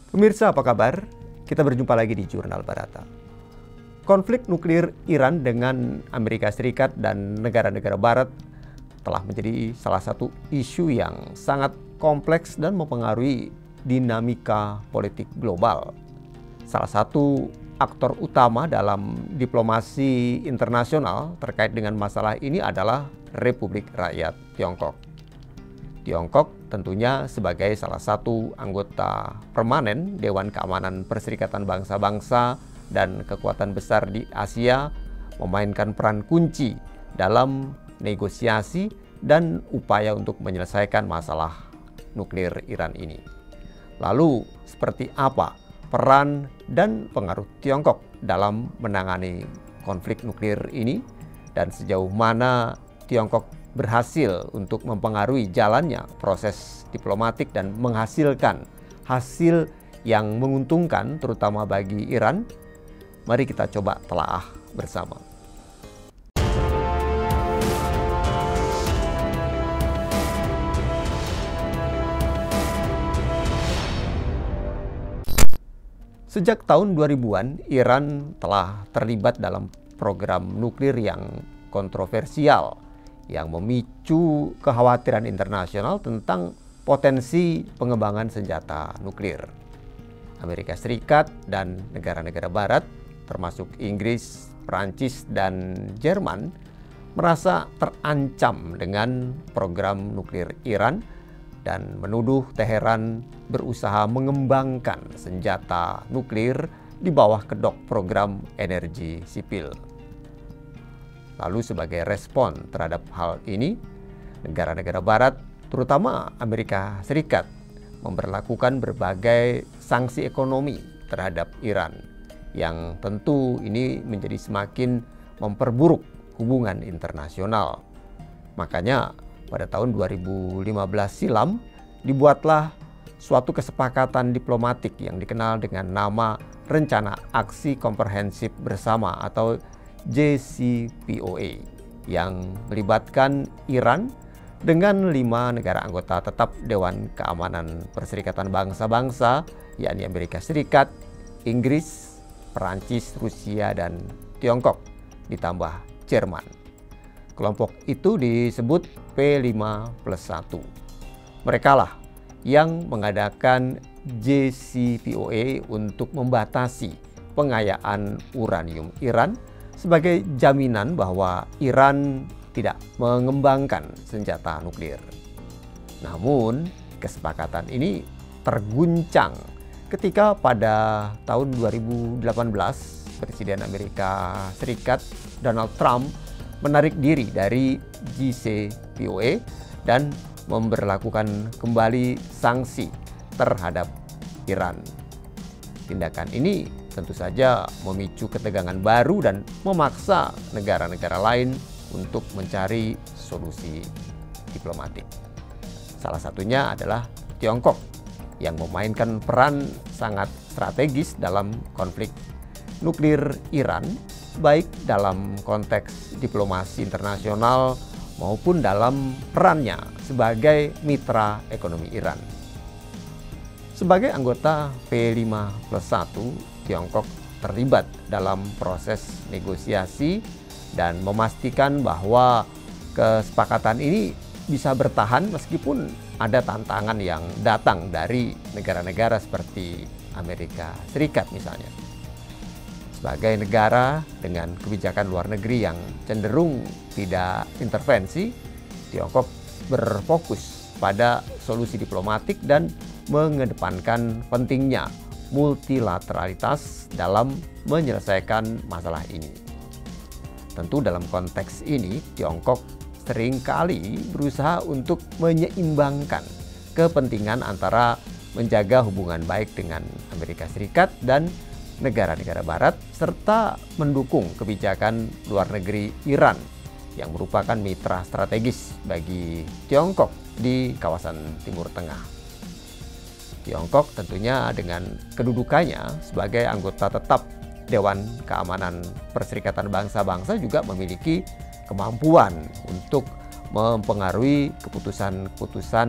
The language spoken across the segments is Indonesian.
Pemirsa, apa kabar? Kita berjumpa lagi di Jurnal Barata. Konflik nuklir Iran dengan Amerika Serikat dan negara-negara Barat telah menjadi salah satu isu yang sangat kompleks dan mempengaruhi dinamika politik global. Salah satu aktor utama dalam diplomasi internasional terkait dengan masalah ini adalah Republik Rakyat Tiongkok. Tiongkok tentunya sebagai salah satu anggota permanen Dewan Keamanan Perserikatan Bangsa-Bangsa dan kekuatan besar di Asia memainkan peran kunci dalam negosiasi dan upaya untuk menyelesaikan masalah nuklir Iran ini. Lalu seperti apa peran dan pengaruh Tiongkok dalam menangani konflik nuklir ini dan sejauh mana Tiongkok berhasil untuk mempengaruhi jalannya proses diplomatik dan menghasilkan hasil yang menguntungkan terutama bagi Iran? Mari kita coba telaah bersama. Sejak tahun 2000-an, Iran telah terlibat dalam program nuklir yang kontroversial yang memicu kekhawatiran internasional tentang potensi pengembangan senjata nuklir. Amerika Serikat dan negara-negara Barat, termasuk Inggris, Prancis, dan Jerman, merasa terancam dengan program nuklir Iran dan menuduh Teheran berusaha mengembangkan senjata nuklir di bawah kedok program energi sipil. Lalu sebagai respon terhadap hal ini, negara-negara Barat, terutama Amerika Serikat, memberlakukan berbagai sanksi ekonomi terhadap Iran, yang tentu ini menjadi semakin memperburuk hubungan internasional. Makanya pada tahun 2015 silam dibuatlah suatu kesepakatan diplomatik yang dikenal dengan nama Rencana Aksi Komprehensif Bersama atau JCPOA yang melibatkan Iran dengan 5 negara anggota tetap Dewan Keamanan Perserikatan Bangsa-Bangsa, yakni Amerika Serikat, Inggris, Perancis, Rusia, dan Tiongkok, ditambah Jerman. Kelompok itu disebut P5+1. Merekalah yang mengadakan JCPOA untuk membatasi pengayaan uranium Iran sebagai jaminan bahwa Iran tidak mengembangkan senjata nuklir. Namun, kesepakatan ini terguncang ketika pada tahun 2018 Presiden Amerika Serikat Donald Trump menarik diri dari JCPOA dan memberlakukan kembali sanksi terhadap Iran. Tindakan ini tentu saja memicu ketegangan baru dan memaksa negara-negara lain untuk mencari solusi diplomatik. Salah satunya adalah Tiongkok yang memainkan peran sangat strategis dalam konflik nuklir Iran, baik dalam konteks diplomasi internasional maupun dalam perannya sebagai mitra ekonomi Iran. Sebagai anggota P5+1, Tiongkok terlibat dalam proses negosiasi dan memastikan bahwa kesepakatan ini bisa bertahan meskipun ada tantangan yang datang dari negara-negara seperti Amerika Serikat misalnya. Sebagai negara dengan kebijakan luar negeri yang cenderung tidak intervensi, Tiongkok berfokus pada solusi diplomatik dan mengedepankan pentingnya multilateralitas dalam menyelesaikan masalah ini. Tentu dalam konteks ini, Tiongkok seringkali berusaha untuk menyeimbangkan kepentingan antara menjaga hubungan baik dengan Amerika Serikat dan negara-negara Barat, serta mendukung kebijakan luar negeri Iran yang merupakan mitra strategis bagi Tiongkok di kawasan Timur Tengah. Tiongkok tentunya dengan kedudukannya sebagai anggota tetap Dewan Keamanan Perserikatan Bangsa-Bangsa juga memiliki kemampuan untuk mempengaruhi keputusan-keputusan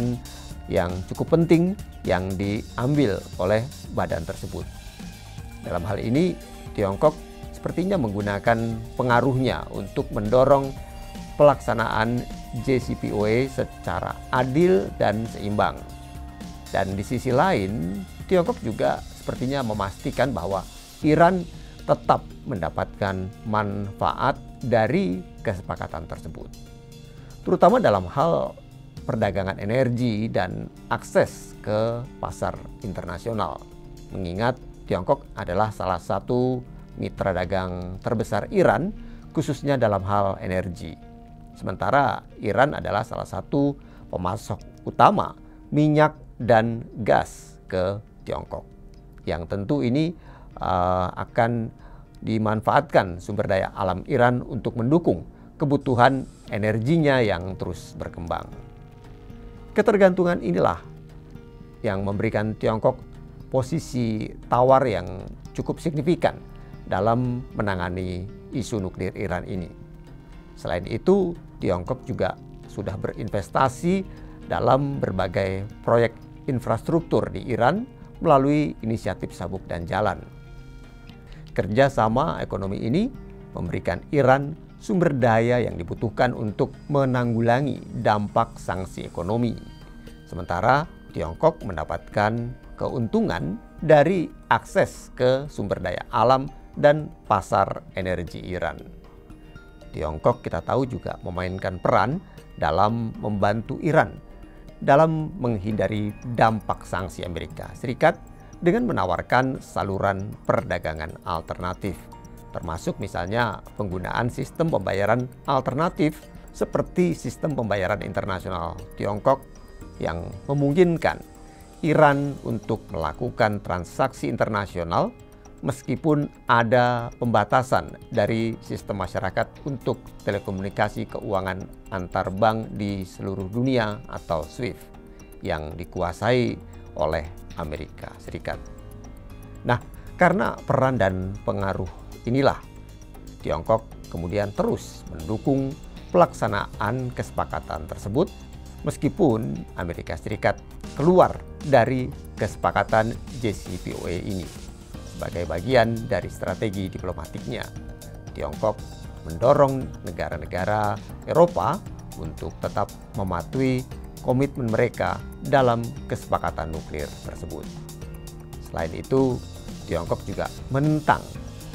yang cukup penting yang diambil oleh badan tersebut. Dalam hal ini, Tiongkok sepertinya menggunakan pengaruhnya untuk mendorong pelaksanaan JCPOA secara adil dan seimbang. Dan di sisi lain, Tiongkok juga sepertinya memastikan bahwa Iran tetap mendapatkan manfaat dari kesepakatan tersebut, terutama dalam hal perdagangan energi dan akses ke pasar internasional. Mengingat Tiongkok adalah salah satu mitra dagang terbesar Iran, khususnya dalam hal energi. Sementara Iran adalah salah satu pemasok utama minyak dan gas ke Tiongkok. Yang tentu ini akan dimanfaatkan sumber daya alam Iran untuk mendukung kebutuhan energinya yang terus berkembang. Ketergantungan inilah yang memberikan Tiongkok posisi tawar yang cukup signifikan dalam menangani isu nuklir Iran ini. Selain itu, Tiongkok juga sudah berinvestasi dalam berbagai proyek infrastruktur di Iran melalui inisiatif Sabuk dan Jalan. Kerjasama ekonomi ini memberikan Iran sumber daya yang dibutuhkan untuk menanggulangi dampak sanksi ekonomi. Sementara Tiongkok mendapatkan keuntungan dari akses ke sumber daya alam dan pasar energi Iran. Tiongkok kita tahu juga memainkan peran dalam membantu Iran dalam menghindari dampak sanksi Amerika Serikat dengan menawarkan saluran perdagangan alternatif, termasuk misalnya penggunaan sistem pembayaran alternatif seperti sistem pembayaran internasional Tiongkok yang memungkinkan Iran untuk melakukan transaksi internasional meskipun ada pembatasan dari sistem masyarakat untuk telekomunikasi keuangan antar bank di seluruh dunia atau SWIFT yang dikuasai oleh Amerika Serikat. Nah, karena peran dan pengaruh inilah Tiongkok kemudian terus mendukung pelaksanaan kesepakatan tersebut meskipun Amerika Serikat keluar dari kesepakatan JCPOA ini. Sebagai bagian dari strategi diplomatiknya, Tiongkok mendorong negara-negara Eropa untuk tetap mematuhi komitmen mereka dalam kesepakatan nuklir tersebut. Selain itu, Tiongkok juga menentang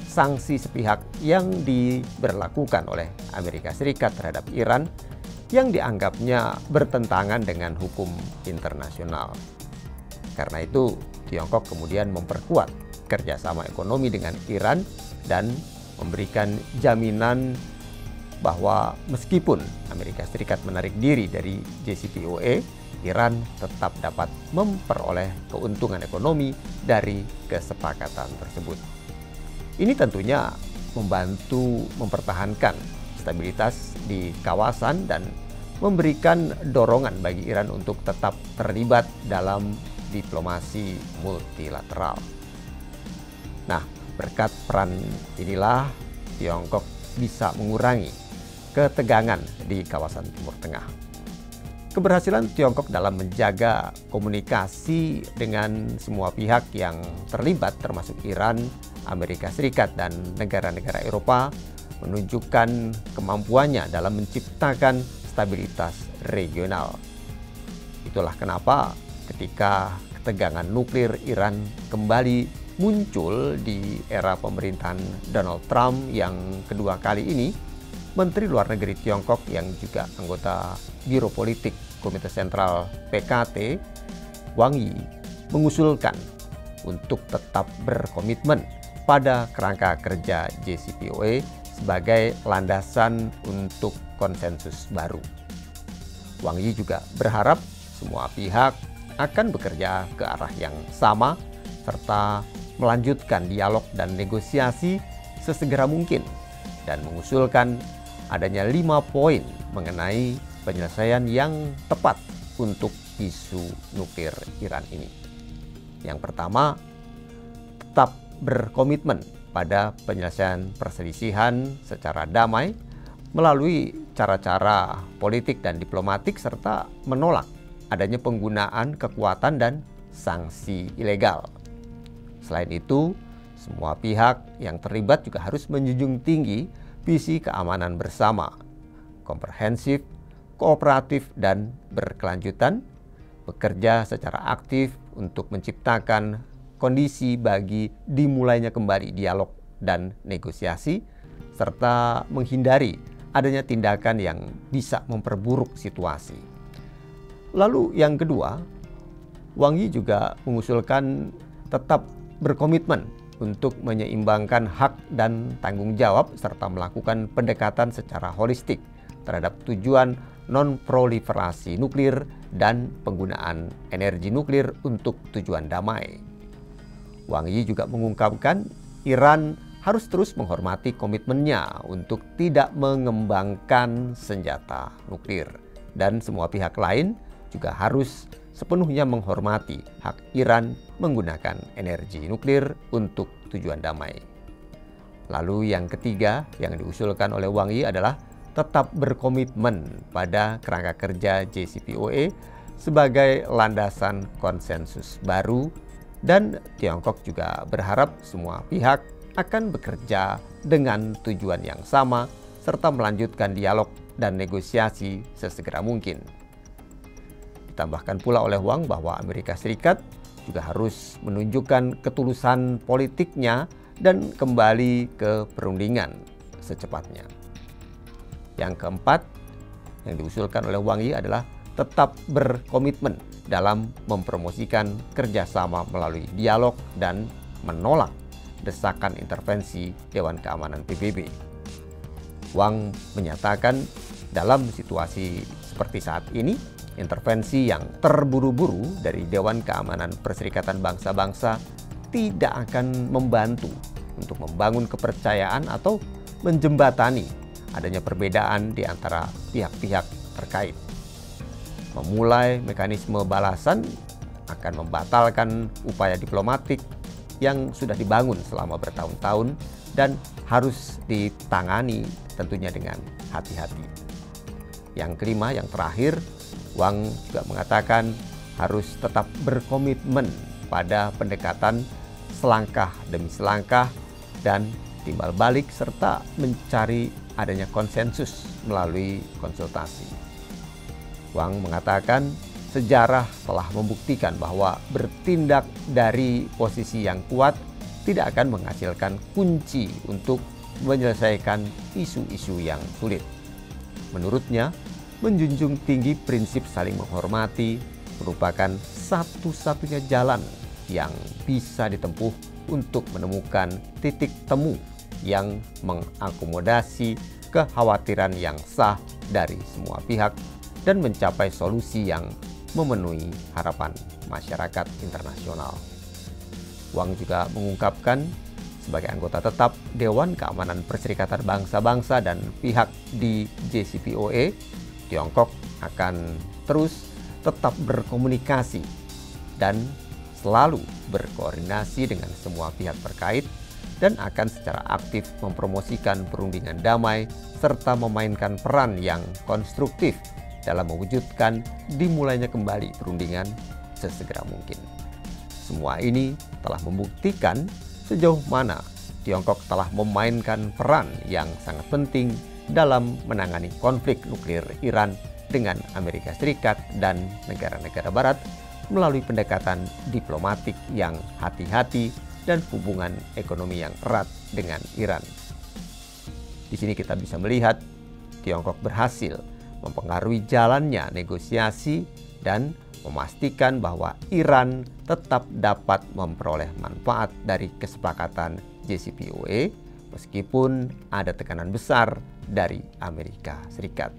sanksi sepihak yang diberlakukan oleh Amerika Serikat terhadap Iran yang dianggapnya bertentangan dengan hukum internasional. Karena itu, Tiongkok kemudian memperkuat kerjasama ekonomi dengan Iran dan memberikan jaminan bahwa meskipun Amerika Serikat menarik diri dari JCPOA, Iran tetap dapat memperoleh keuntungan ekonomi dari kesepakatan tersebut. Ini tentunya membantu mempertahankan stabilitas di kawasan dan memberikan dorongan bagi Iran untuk tetap terlibat dalam diplomasi multilateral. Nah, berkat peran inilah Tiongkok bisa mengurangi ketegangan di kawasan Timur Tengah. Keberhasilan Tiongkok dalam menjaga komunikasi dengan semua pihak yang terlibat termasuk Iran, Amerika Serikat, dan negara-negara Eropa menunjukkan kemampuannya dalam menciptakan stabilitas regional. Itulah kenapa ketika ketegangan nuklir Iran kembali muncul di era pemerintahan Donald Trump yang kedua kali ini, Menteri Luar Negeri Tiongkok yang juga anggota Biro Politik Komite Sentral PKT, Wang Yi, mengusulkan untuk tetap berkomitmen pada kerangka kerja JCPOA sebagai landasan untuk konsensus baru. Wang Yi juga berharap semua pihak akan bekerja ke arah yang sama serta melanjutkan dialog dan negosiasi sesegera mungkin dan mengusulkan adanya 5 poin mengenai penyelesaian yang tepat untuk isu nuklir Iran ini. Yang pertama, tetap berkomitmen pada penyelesaian perselisihan secara damai melalui cara-cara politik dan diplomatik serta menolak adanya penggunaan kekuatan dan sanksi ilegal. Selain itu, semua pihak yang terlibat juga harus menjunjung tinggi visi keamanan bersama, komprehensif, kooperatif, dan berkelanjutan, bekerja secara aktif untuk menciptakan kondisi bagi dimulainya kembali dialog dan negosiasi, serta menghindari adanya tindakan yang bisa memperburuk situasi. Lalu yang kedua, Wang Yi juga mengusulkan tetap berkomitmen untuk menyeimbangkan hak dan tanggung jawab serta melakukan pendekatan secara holistik terhadap tujuan non-proliferasi nuklir dan penggunaan energi nuklir untuk tujuan damai. Wang Yi juga mengungkapkan Iran harus terus menghormati komitmennya untuk tidak mengembangkan senjata nuklir, dan semua pihak lain juga harus sepenuhnya menghormati hak Iran menggunakan energi nuklir untuk tujuan damai. Lalu yang ketiga yang diusulkan oleh Wang Yi adalah tetap berkomitmen pada kerangka kerja JCPOA sebagai landasan konsensus baru, dan Tiongkok juga berharap semua pihak akan bekerja dengan tujuan yang sama serta melanjutkan dialog dan negosiasi sesegera mungkin. Ditambahkan pula oleh Wang bahwa Amerika Serikat juga harus menunjukkan ketulusan politiknya dan kembali ke perundingan secepatnya. Yang keempat yang diusulkan oleh Wang Yi adalah tetap berkomitmen dalam mempromosikan kerjasama melalui dialog dan menolak desakan intervensi Dewan Keamanan PBB. Wang menyatakan dalam situasi seperti saat ini, intervensi yang terburu-buru dari Dewan Keamanan Perserikatan Bangsa-Bangsa tidak akan membantu untuk membangun kepercayaan atau menjembatani adanya perbedaan di antara pihak-pihak terkait. Memulai mekanisme balasan akan membatalkan upaya diplomatik yang sudah dibangun selama bertahun-tahun dan harus ditangani tentunya dengan hati-hati. Yang kelima, yang terakhir, Wang juga mengatakan harus tetap berkomitmen pada pendekatan selangkah demi selangkah dan timbal balik serta mencari adanya konsensus melalui konsultasi. Wang mengatakan sejarah telah membuktikan bahwa bertindak dari posisi yang kuat tidak akan menghasilkan kunci untuk menyelesaikan isu-isu yang sulit. Menurutnya, menjunjung tinggi prinsip saling menghormati merupakan satu-satunya jalan yang bisa ditempuh untuk menemukan titik temu yang mengakomodasi kekhawatiran yang sah dari semua pihak dan mencapai solusi yang memenuhi harapan masyarakat internasional. Wang juga mengungkapkan sebagai anggota tetap Dewan Keamanan Perserikatan Bangsa-Bangsa dan pihak di JCPOA, Tiongkok akan terus tetap berkomunikasi dan selalu berkoordinasi dengan semua pihak terkait dan akan secara aktif mempromosikan perundingan damai serta memainkan peran yang konstruktif dalam mewujudkan dimulainya kembali perundingan sesegera mungkin. Semua ini telah membuktikan sejauh mana Tiongkok telah memainkan peran yang sangat penting dalam menangani konflik nuklir Iran dengan Amerika Serikat dan negara-negara Barat melalui pendekatan diplomatik yang hati-hati dan hubungan ekonomi yang erat dengan Iran. Di sini kita bisa melihat Tiongkok berhasil mempengaruhi jalannya negosiasi dan memastikan bahwa Iran tetap dapat memperoleh manfaat dari kesepakatan JCPOA meskipun ada tekanan besar dari Amerika Serikat.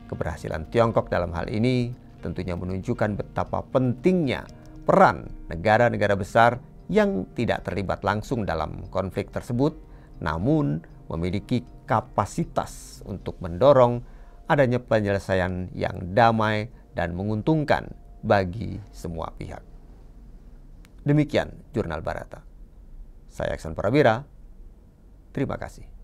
Keberhasilan Tiongkok dalam hal ini tentunya menunjukkan betapa pentingnya peran negara-negara besar yang tidak terlibat langsung dalam konflik tersebut, namun memiliki kapasitas untuk mendorong adanya penyelesaian yang damai dan menguntungkan bagi semua pihak. Demikian Jurnal Barata. Saya Aksan Prawira, terima kasih.